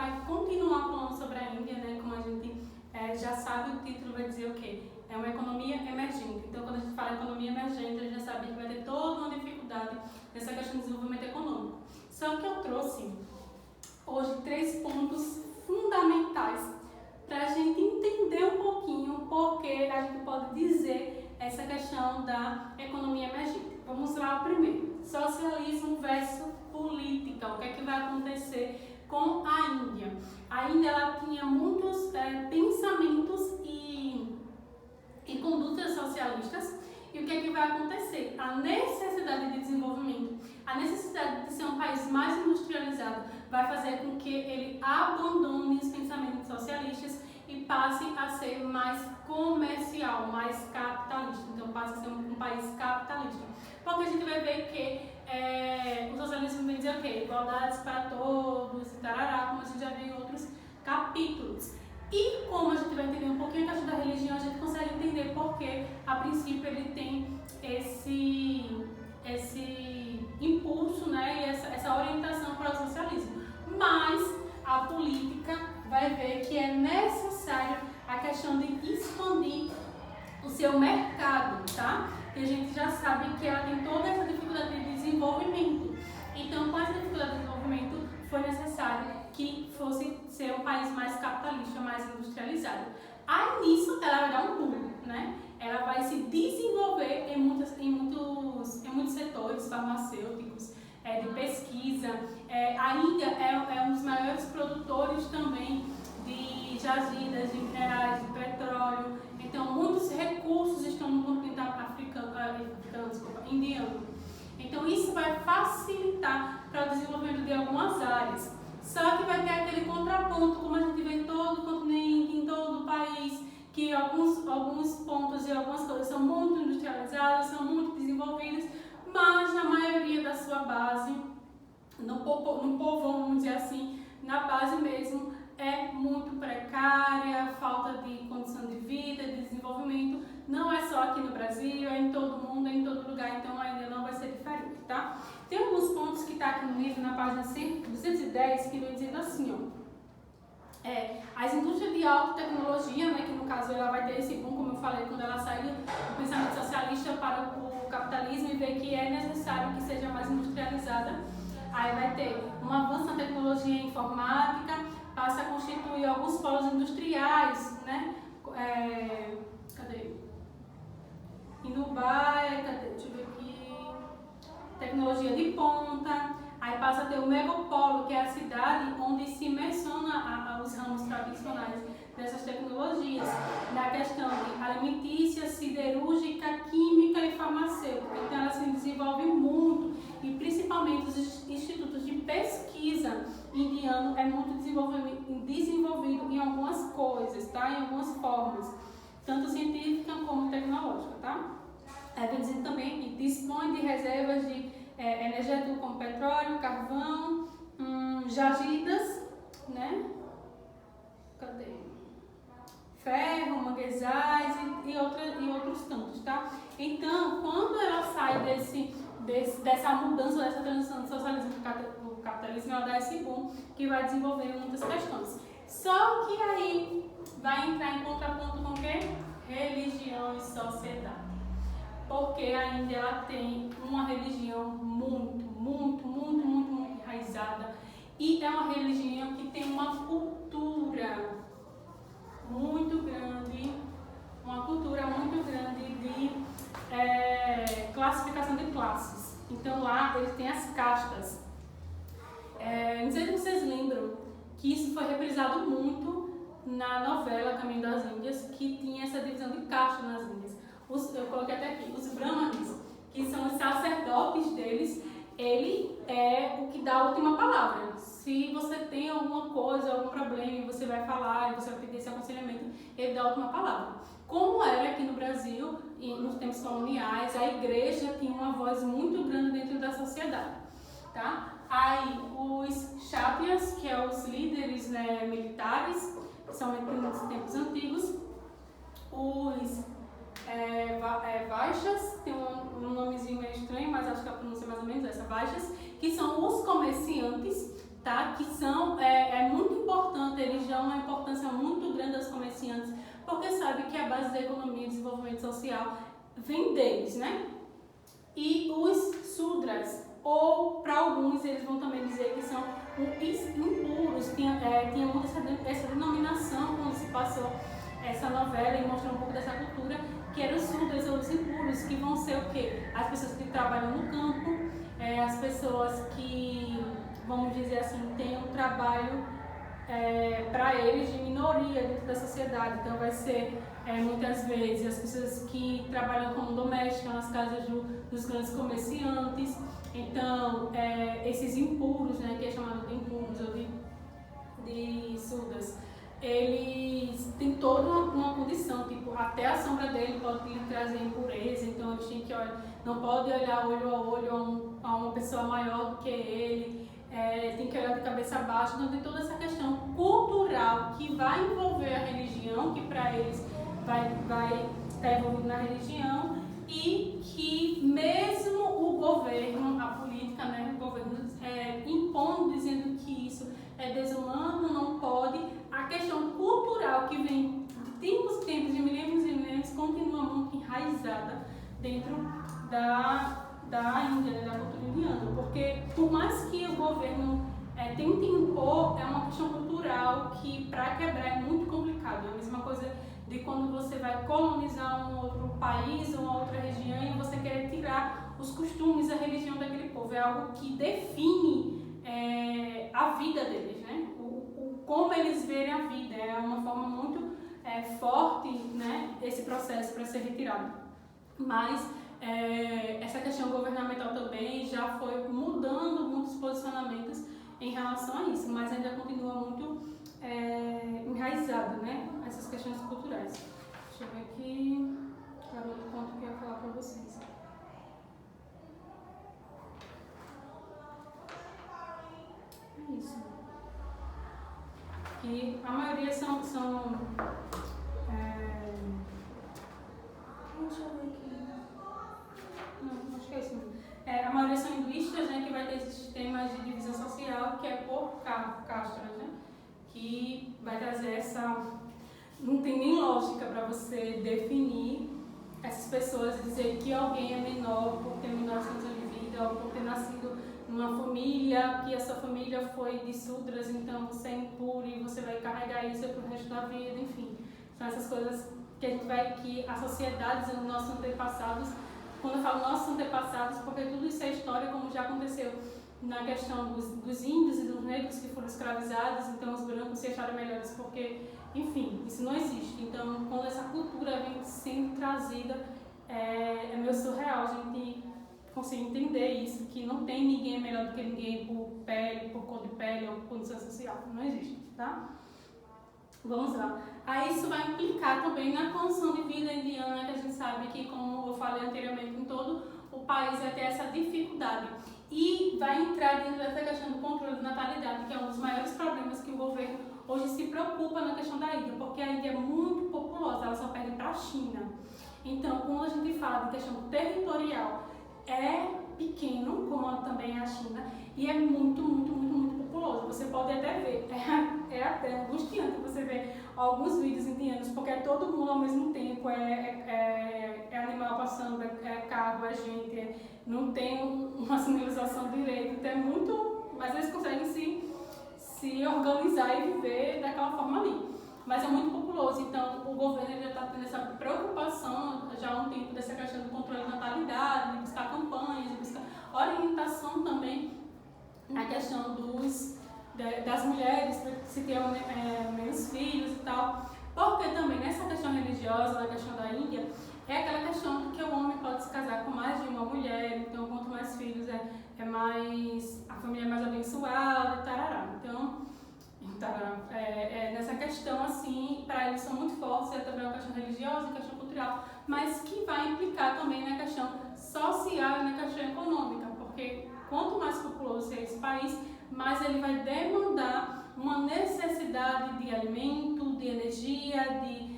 vai continuar falando sobre a Índia, né? Como a gente já sabe, o título vai dizer o quê? É uma economia emergente. Então, quando a gente fala em economia emergente, a gente já sabe que vai ter toda uma dificuldade nessa questão de desenvolvimento econômico. Só que eu trouxe hoje 3 pontos fundamentais para a gente entender um pouquinho porque a gente pode dizer essa questão da economia emergente. Vamos lá, o primeiro: socialismo versus política. O que é que vai acontecer com a Índia? A Índia ela tinha muitos pensamentos e condutas socialistas. E o que é que vai acontecer? A necessidade de desenvolvimento, a necessidade de ser um país mais industrializado vai fazer com que ele abandone os pensamentos socialistas e passe a ser mais comercial, mais capitalista. Então, passe a ser um país capitalista. Porque a gente vai ver que o socialismo vem dizer o quê? Igualdades para todos e tarará, como a gente já viu em outros capítulos. E como a gente vai entender um pouquinho a questão da religião, a gente consegue entender porque, a princípio, ele tem esse impulso, né, e essa orientação para o socialismo. Mas a política vai ver que é necessário a questão de expandir o seu mercado, tá? E a gente já sabe que ela tem toda essa dificuldade de desenvolvimento. Então, com essa dificuldade de desenvolvimento, foi necessário que fosse ser um país mais capitalista, mais industrializado. Aí nisso ela vai dar um pulo, né? Ela vai se desenvolver em muitos setores farmacêuticos, de pesquisa. A Índia é um dos maiores produtores também de jazidas, de minerais, de petróleo. Então muitos recursos estão no continente indiano. Então isso vai facilitar para o desenvolvimento de algumas áreas. Só que vai ter aquele contraponto, como a gente vê em todo o continente, em todo o país, que alguns pontos e algumas coisas são muito industrializadas, são muito desenvolvidas, mas na maioria da sua base, no povão, vamos dizer assim, na base mesmo, é muito precária, falta de condição de vida, de desenvolvimento. Não é só aqui no Brasil, é em todo mundo, é em todo lugar, então ainda não vai ser diferente, tá? Tem alguns pontos que está aqui no livro, na página 210, que vem dizendo assim, ó. As indústrias de alta tecnologia, né, que no caso ela vai ter esse boom, como eu falei, quando ela sai do pensamento socialista para o capitalismo e vê que é necessário que seja mais industrializada. Aí vai ter um avanço na tecnologia informática, passa a constituir alguns polos industriais, né? Cadê? Inubai, deixa eu ver aqui. Tecnologia de ponta. Aí passa a ter o megapolo, que é a cidade onde se menciona os ramos tradicionais dessas tecnologias, na questão de alimentícia, siderúrgica, química e farmacêutica. Então ela se desenvolve muito e principalmente os institutos de pesquisa indiano é muito desenvolvido em algumas coisas, tá? Em algumas formas, tanto científica como tecnológica, tá? Aí vem dizendo também que dispõe de reservas de energético como petróleo, carvão, jazidas, né? Cadê? Ferro, manguezais e outros tantos, tá? Então, quando ela sai dessa mudança, dessa transição do socialismo para o capitalismo, ela dá esse boom que vai desenvolver muitas questões. Só que aí vai entrar em contraponto com o quê? Religião e sociedade. Porque a Índia ela tem uma religião muito enraizada e é uma religião que tem uma cultura muito grande, de classificação de classes. Então lá eles têm as castas. Não sei se vocês lembram que isso foi reprisado muito na novela Caminho das Índias, que tinha essa divisão de castas nas Índias. Eu coloquei até aqui, os brahmanes, que são os sacerdotes deles, ele é o que dá a última palavra. Se você tem alguma coisa, algum problema, e você vai falar, e você vai pedir esse aconselhamento, ele dá a última palavra. Como era aqui no Brasil, e nos tempos coloniais, a igreja tinha uma voz muito grande dentro da sociedade, tá? Aí os kshatriyas, que são os líderes, né, militares, principalmente nos tempos antigos, os Vaixas, tem um nomezinho meio estranho, mas acho que a pronúncia é mais ou menos essa, Vaixas, que são os comerciantes, tá? Que são muito importantes eles dão uma importância muito grande aos comerciantes, porque sabe que a base da economia e desenvolvimento social vem deles, né? E os Sudras, ou para alguns eles vão também dizer que são impuros, tinha muito essa denominação quando se passou essa novela e mostrou um pouco dessa cultura, que eram os Sudras ou os impuros, que vão ser o quê? As pessoas que trabalham no campo, as pessoas que, vamos dizer assim, têm um trabalho para eles de minoria dentro da sociedade. Então vai ser muitas vezes as pessoas que trabalham como domésticas nas casas dos grandes comerciantes. Então esses impuros, né, que é chamado de impuros ou de Sudras, eles têm toda uma condição, tipo, até a sombra dele pode lhe trazer impureza, então eles têm que não pode olhar olho a olho a uma pessoa maior do que ele, tem que olhar de cabeça baixa. Então tem toda essa questão cultural que vai envolver a religião, que para eles vai estar envolvido na religião, e que mesmo o governo, a política, né, o governo impondo, dizendo que isso é desumano, não pode, a questão cultural que vem de tempos de milênios e milênios continua muito enraizada dentro da Índia, da cultura indiana, porque por mais que o governo tente impor, é uma questão cultural que para quebrar é muito complicado. É a mesma coisa de quando você vai colonizar um outro país ou uma outra região e você querer tirar os costumes, a religião daquele povo. É algo que define a vida deles, né? Como eles verem a vida. É uma forma muito forte, né, esse processo para ser retirado. Mas essa questão governamental também já foi mudando muitos posicionamentos em relação a isso, mas ainda continua muito enraizado, né, essas questões culturais. Deixa eu ver aqui, era outro ponto que eu ia falar para vocês. É isso. Que a maioria são deixa eu ver aqui. Não, acho que é isso mesmo. A maioria são hinduístas, né, que vai ter esses sistemas de divisão social, que é por castas, né, que vai trazer essa... Não tem nem lógica para você definir essas pessoas, dizer que alguém é menor por ter menores condições de vida, ou por ter nascido numa família, que essa família foi de Sudras, então você é impuro e você vai carregar isso para o resto da vida, enfim. São essas coisas que a gente vai, que a sociedade, os nossos antepassados, quando eu falo nossos antepassados, porque tudo isso é história, como já aconteceu na questão dos índios e dos negros que foram escravizados, então os brancos se acharam melhores porque, enfim, isso não existe. Então, quando essa cultura vem sendo trazida, é meio surreal a gente conseguir entender isso, que não tem ninguém melhor do que ninguém por pele, por cor de pele ou por condição social. Não existe, tá? Vamos lá. Aí isso vai implicar também na condição de vida indiana, que a gente sabe que, como eu falei anteriormente, em todo o país vai ter essa dificuldade. E vai entrar dentro dessa questão do controle de natalidade, que é um dos maiores problemas que o governo hoje se preocupa na questão da Índia, porque a Índia é muito populosa, ela só perde para a China. Então, quando a gente fala de questão territorial, é pequeno, como também é a China, e é muito populoso. Você pode até ver, é até angustiante você ver alguns vídeos indianos, porque é todo mundo ao mesmo tempo, é animal passando, é carro, é gente, não tem uma sinalização direita, então é muito, mas eles conseguem se organizar e viver daquela forma ali. Mas é muito populoso, então o governo já está tendo essa preocupação já há um tempo dessa questão do controle da natalidade, de buscar campanhas, de buscar orientação também na questão das mulheres, para se ter menos filhos e tal. Porque também nessa questão religiosa, na questão da Índia, é aquela questão de que o homem pode se casar com mais de uma mulher, então quanto mais filhos a família é mais abençoada e tarará. Então, nessa questão, assim, para eles são muito fortes, é também uma questão religiosa, uma questão cultural, mas que vai implicar também na questão social e na questão econômica, porque quanto mais populoso é esse país, mais ele vai demandar uma necessidade de alimento, de energia, de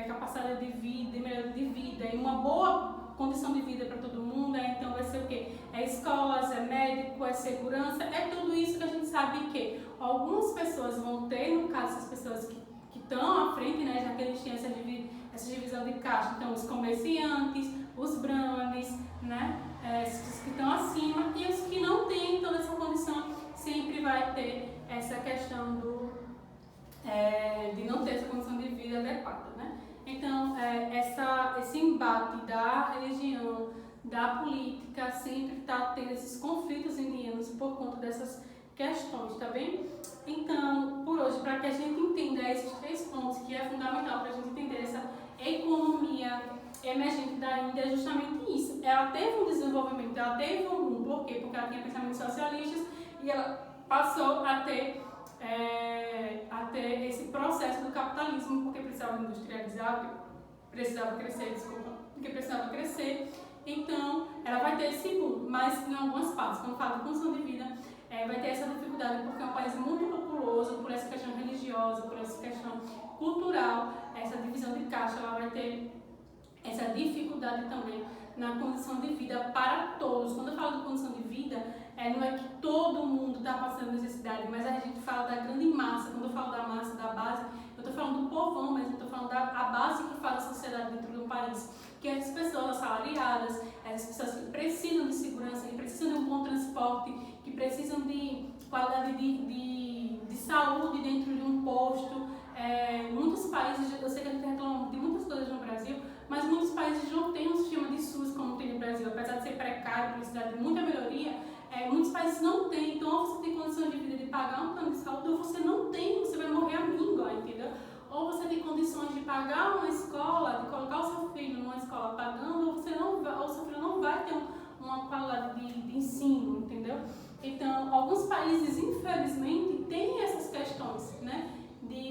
capacidade de vida, de melhoria de vida, e uma boa condição de vida para todo mundo, então vai ser o quê? É escolas, é médico, é segurança, é tudo isso que a gente sabe que algumas pessoas vão ter, no caso, essas pessoas que estão à frente, né, já que eles têm essa divisão de caixa, então os comerciantes, os brahmanes, né, esses que estão acima, e os que não têm toda essa condição, sempre vai ter essa questão de não ter essa condição de vida adequada, né? Então, esse embate da religião, da política, sempre está tendo esses conflitos indianos por conta dessas questões, tá bem? Então, por hoje, para que a gente entenda esses 3 pontos, que é fundamental para a gente entender essa economia emergente da Índia, é justamente isso. Ela teve um desenvolvimento, ela teve um boom, por quê? Porque ela tinha pensamentos socialistas e ela passou a ter esse processo do capitalismo, porque precisava industrializar, precisava crescer, então ela vai ter esse boom, mas em algumas partes, quando fala de condição de vida, vai ter essa dificuldade, porque é um país muito populoso, por essa questão religiosa, por essa questão cultural, essa divisão de caixa, ela vai ter essa dificuldade também na condição de vida para todos. Quando eu falo de condição de vida, não é que todo mundo está passando necessidade, mas a gente fala da grande massa. Quando eu falo da massa, da base, eu estou falando do povão mesmo, estou falando da base que faz a sociedade dentro do país, que é essas pessoas assalariadas, essas pessoas que precisam de segurança, que precisam de um bom transporte, que precisam de qualidade de saúde dentro de um posto. Muitos países, eu sei que a gente reclama de muitas coisas no Brasil, mas muitos países não têm um sistema de SUS como tem no Brasil, apesar de ser precário, precisar de muita melhoria, muitos países não têm. Então, ou você tem condições de vida de pagar um plano de saúde, ou você não tem, você vai morrer à míngua, entendeu? Ou você tem condições de pagar uma escola, de colocar o seu filho numa escola pagando, ou o seu filho não vai ter uma qualidade de ensino, entendeu? Então, alguns países, infelizmente, têm essas questões, né?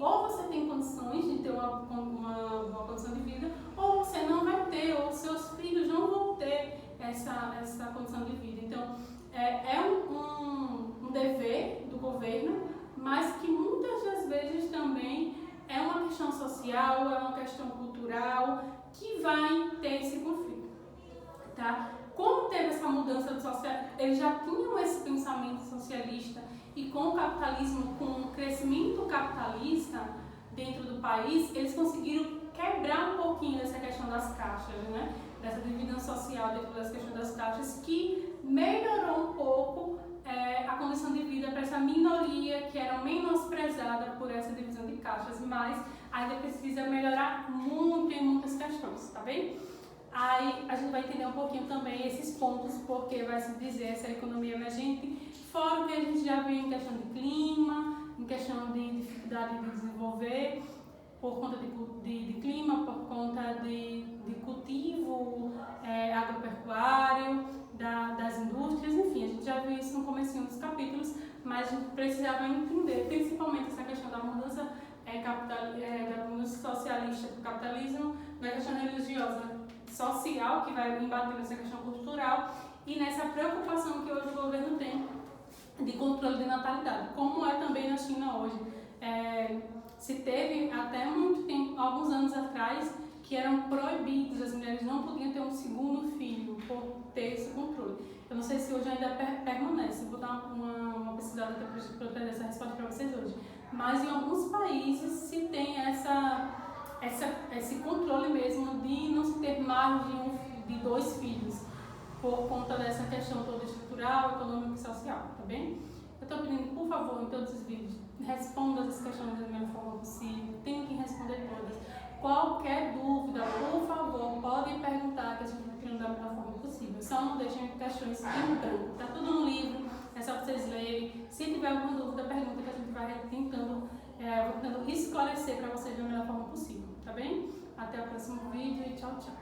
Ou você tem condições de ter uma boa condição de vida, ou você não vai ter, ou seus filhos não vão ter essa condição de vida. Então, é um dever do governo, mas que muitas das vezes também é uma questão social, é uma questão cultural, que vai ter esse conflito, tá? Como teve essa mudança do social, eles já tinham esse pensamento socialista, e com o capitalismo, com o crescimento capitalista dentro do país, eles conseguiram quebrar um pouquinho dessa questão das caixas, né? Dessa divisão social dentro das questões das caixas, que melhorou um pouco a condição de vida para essa minoria que era menosprezada por essa divisão de caixas, mas ainda precisa melhorar muito em muitas questões, tá bem? Aí a gente vai entender um pouquinho também esses pontos, porque vai se dizer essa economia emergente, fora o que a gente já viu em questão de clima, em questão de dificuldade de desenvolver, por conta de clima, por conta de cultivo agropecuário, das indústrias, enfim, a gente já viu isso no comecinho dos capítulos, mas a gente precisava entender principalmente essa questão da mudança da mudança socialista para o capitalismo, da questão religiosa social, que vai embater nessa questão cultural, e nessa preocupação que hoje o governo tem de controle de natalidade, como é também na China hoje. Se teve até muito tempo, alguns anos atrás, que eram proibidos, as mulheres não podiam ter um segundo filho por ter esse controle. Eu não sei se hoje ainda permanece, vou dar uma pesquisada para trazer essa resposta para vocês hoje. Mas em alguns países se tem esse controle mesmo de não se ter mais de 2 filhos, por conta dessa questão toda estrutural, econômica e social, tá bem? Eu estou pedindo, por favor, em todos os vídeos, responda essas questões da melhor forma possível, tenho que responder todas. Qualquer dúvida, por favor, podem perguntar, que a gente vai tirando da melhor forma possível. Só não deixem questões em branco. Está tudo no livro, é só vocês lerem. Se tiver alguma dúvida, pergunta, que a gente vai tentando esclarecer para vocês da melhor forma possível, tá bem? Até o próximo vídeo e tchau, tchau.